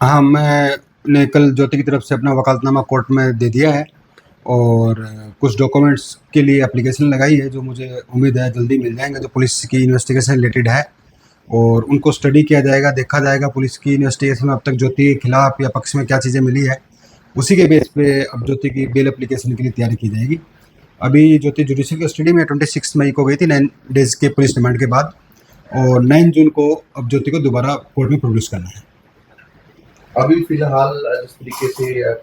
हाँ, मैंने कल ज्योति की तरफ से अपना वकालतनामा कोर्ट में दे दिया है और कुछ डॉक्यूमेंट्स के लिए एप्लीकेशन लगाई है, जो मुझे उम्मीद है जल्दी मिल जाएँगे, जो पुलिस की इन्वेस्टिगेशन रिलेटेड है और उनको स्टडी किया जाएगा, देखा जाएगा पुलिस की इन्वेस्टिगेशन में अब तक ज्योति के खिलाफ या पक्ष में क्या चीज़ें मिली है। उसी के बेस पे अब ज्योति की बेल एप्लीकेशन के लिए तैयारी की जाएगी। अभी ज्योति जुडिशियल कस्टडी में 26 मई को गई थी 9 डेज़ के पुलिस रिमांड के बाद और 9 जून को अब ज्योति को दोबारा कोर्ट में प्रोड्यूस करना है। अभी फिलहाल जिस तरीके से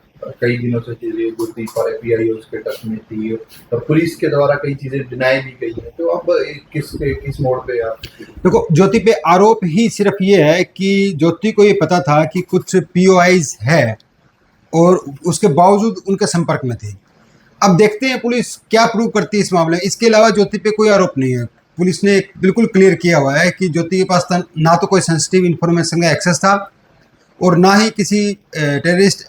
कई दिनों से चीजें गुरदीप और एपीआई उसके टच में थी और पुलिस के द्वारा कई चीजें डिनाई भी गई हैं, तो अब किस मोड़ पे आप? देखो, ज्योति पे आरोप ही सिर्फ ये है कि ज्योति को ये पता था कि कुछ पीओआईज है और उसके बावजूद उनके संपर्क में थी। अब देखते हैं पुलिस क्या प्रूव करती है इस मामले में। इसके अलावा ज्योति पे कोई आरोप नहीं है। पुलिस ने बिल्कुल क्लियर किया हुआ है कि ज्योति के पास ना तो कोई सेंसिटिव इन्फॉर्मेशन का एक्सेस था और ना ही किसी टेररिस्ट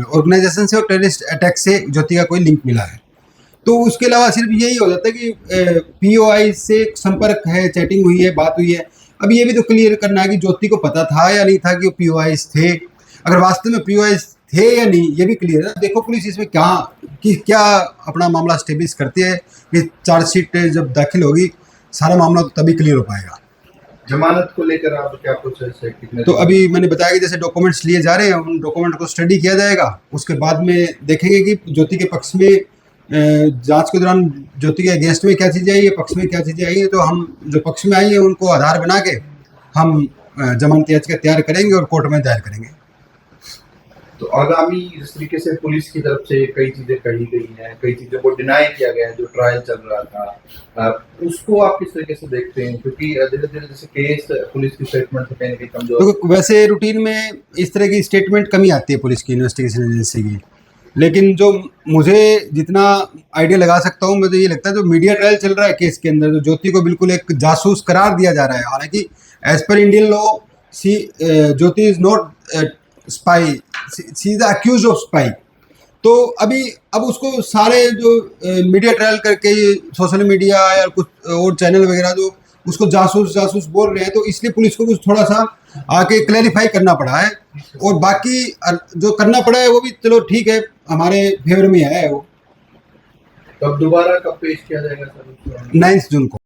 ऑर्गेनाइजेशन से और टेररिस्ट अटैक से ज्योति का कोई लिंक मिला है। तो उसके अलावा सिर्फ यही हो जाता है कि पीओआई से संपर्क है, चैटिंग हुई है, बात हुई है। अब ये भी तो क्लियर करना है कि ज्योति को पता था या नहीं था कि वो पीओआईस थे। अगर वास्तव में पीओआईस थे या नहीं, ये भी क्लियर है। देखो पुलिस इसमें क्या अपना मामला स्टेब्लिश करती है कि चार्जशीट जब दाखिल होगी, सारा मामला तो तभी क्लियर हो पाएगा। जमानत को लेकर आप क्या प्रोसेस है, कितने? तो अभी मैंने बताया कि जैसे डॉक्यूमेंट्स लिए जा रहे हैं, उन डॉक्यूमेंट को स्टडी किया जाएगा। उसके बाद में देखेंगे कि ज्योति के पक्ष में जांच के दौरान ज्योति के अगेंस्ट में क्या चीज़ें आई है, पक्ष में क्या चीज़ें आई है। तो हम जो पक्ष में आई है उनको आधार बना के हम जमानत याचिका तैयार करेंगे और कोर्ट में दायर करेंगे। तो आगामी जिस तरीके से पुलिस की तरफ से कई चीजें कही गई हैं, कई चीजों को डिनाई किया गया है, जो ट्रायल चल रहा था, उसको आप किस तरीके से देखते हैं? क्योंकि धीरे धीरे जैसे केस पुलिस की स्टेटमेंट से कहीं ना कहीं कमजोर। तो वैसे रूटीन में इस तरह की स्टेटमेंट कम ही आती है पुलिस की इन्वेस्टिगेशन एजेंसी की, लेकिन जो मुझे जितना आइडिया लगा सकता हूँ, मुझे ये लगता है जो मीडिया ट्रायल चल रहा है केस के अंदर, जो ज्योति को बिल्कुल एक जासूस करार दिया जा रहा है। हालांकि एज पर Indian law Jyoti is not spy, she is accuse of spy. तो अब उसको सारे जो मीडिया ट्रायल करके सोशल मीडिया या कुछ और चैनल वगैरह जो उसको जासूस जासूस बोल रहे हैं, तो इसलिए पुलिस को कुछ थोड़ा सा आके क्लैरिफाई करना पड़ा है। और बाकी जो करना पड़ा है वो भी चलो ठीक है, हमारे फेवर में है वो। कब दोबारा कब पेश किया जाएगा सर? 9 जून को।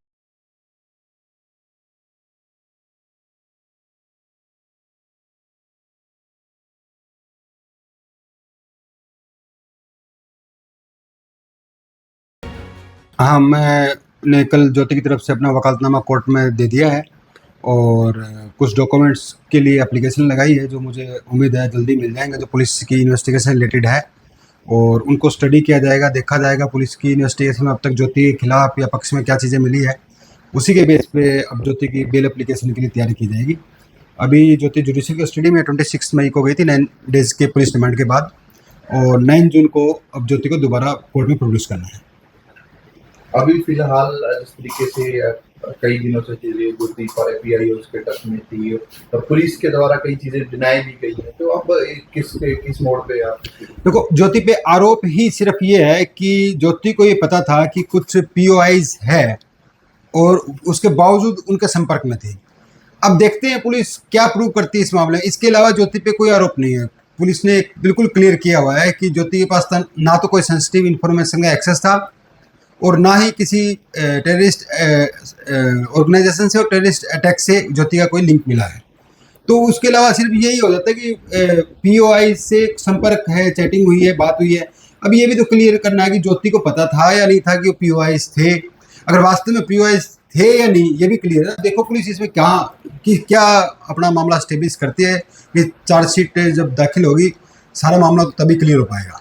हाँ, मैंने कल ज्योति की तरफ से अपना वकालतनामा कोर्ट में दे दिया है और कुछ डॉक्यूमेंट्स के लिए एप्लीकेशन लगाई है, जो मुझे उम्मीद है जल्दी मिल जाएंगे, जो पुलिस की इन्वेस्टिगेशन रिलेटेड है और उनको स्टडी किया जाएगा, देखा जाएगा पुलिस की इन्वेस्टिगेशन में अब तक ज्योति के खिलाफ या पक्ष में क्या चीज़ें मिली है। उसी के बेस पे अब ज्योति की बेल एप्लीकेशन के लिए तैयारी की जाएगी। अभी ज्योति जुडिशियल कस्टडी में 26 मई को गई थी 9 डेज़ के पुलिस रिमांड के बाद और 9 जून को अब ज्योति को दोबारा कोर्ट में प्रोड्यूस करना है। अभी फिलहाल जिस तरीके से कई दिनों से चीजें गुरदीप और एपीआई उसके टच में थी और पुलिस के द्वारा कई चीजें डिनाई भी गई हैं, तो अब किस मोड़ पे आप? देखो, ज्योति पे आरोप ही सिर्फ ये है कि ज्योति को ये पता था कि कुछ पीओआईज है और उसके बावजूद उनके संपर्क में थी। अब देखते हैं पुलिस क्या प्रूव करती है इस मामले में। इसके अलावा ज्योति पे कोई आरोप नहीं है। पुलिस ने बिल्कुल क्लियर किया हुआ है कि ज्योति के पास ना तो कोई सेंसिटिव इन्फॉर्मेशन का एक्सेस था और ना ही किसी टेररिस्ट ऑर्गेनाइजेशन से और टेररिस्ट अटैक से ज्योति का कोई लिंक मिला है। तो उसके अलावा सिर्फ यही हो जाता है कि पीओआई से संपर्क है, चैटिंग हुई है, बात हुई है। अब ये भी तो क्लियर करना है कि ज्योति को पता था या नहीं था कि वो पीओआईस थे। अगर वास्तव में पीओआईस थे या नहीं, ये भी क्लियर है। देखो पुलिस इसमें क्या अपना मामला स्टेब्लिश करती है कि चार्जशीट जब दाखिल होगी, सारा मामला तो तभी क्लियर हो पाएगा।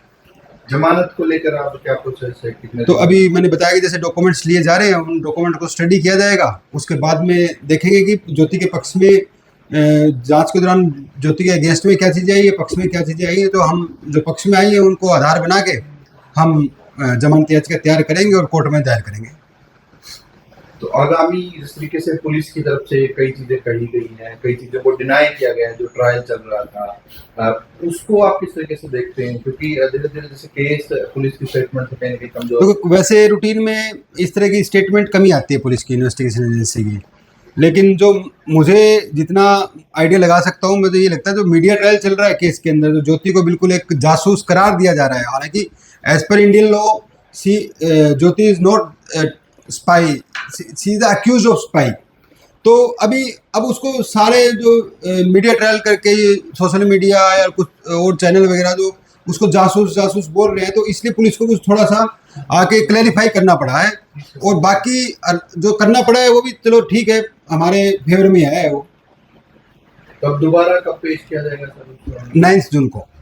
जमानत को लेकर आप क्या प्रोसेस है, कितने? तो अभी मैंने बताया कि जैसे डॉक्यूमेंट्स लिए जा रहे हैं, उन डॉक्यूमेंट को स्टडी किया जाएगा। उसके बाद में देखेंगे कि ज्योति के पक्ष में जांच के दौरान ज्योति के अगेंस्ट में क्या चीज़ें आई है, पक्ष में क्या चीज़ें आई है। तो हम जो पक्ष में आई है उनको आधार बना के हम जमानत याचिका तैयार करेंगे और कोर्ट में दायर करेंगे। तो आगामी जिस तरीके से पुलिस की तरफ से कई चीजें कही गई हैं, कई चीजों को डिनाई किया गया है, जो ट्रायल चल रहा था, उसको आप किस तरीके से देखते हैं? क्योंकि धीरे धीरे जैसे केस पुलिस की स्टेटमेंट से कहीं ना कहीं कमजोर। तो वैसे रूटीन में इस तरह की स्टेटमेंट कम ही आती है पुलिस की इन्वेस्टिगेशन एजेंसी की, लेकिन जो मुझे जितना आइडिया लगा सकता हूँ, मुझे ये लगता है जो मीडिया ट्रायल चल रहा है केस के अंदर, जो ज्योति को बिल्कुल एक जासूस करार दिया जा रहा है, हालांकि एज पर Indian law she Jyoti is not spy, she is accuse of spy. तो अभी अब उसको सारे जो मीडिया ट्रायल करके सोशल मीडिया या कुछ और चैनल वगैरह जो उसको जासूस जासूस बोल रहे हैं, तो इसलिए पुलिस को कुछ थोड़ा सा आके क्लैरिफाई करना पड़ा है। और बाकी जो करना पड़ा है वो भी चलो ठीक है, हमारे फेवर में है वो। तो अब दोबारा कब पेश किया जाएगा सर उसको? 9 जून को।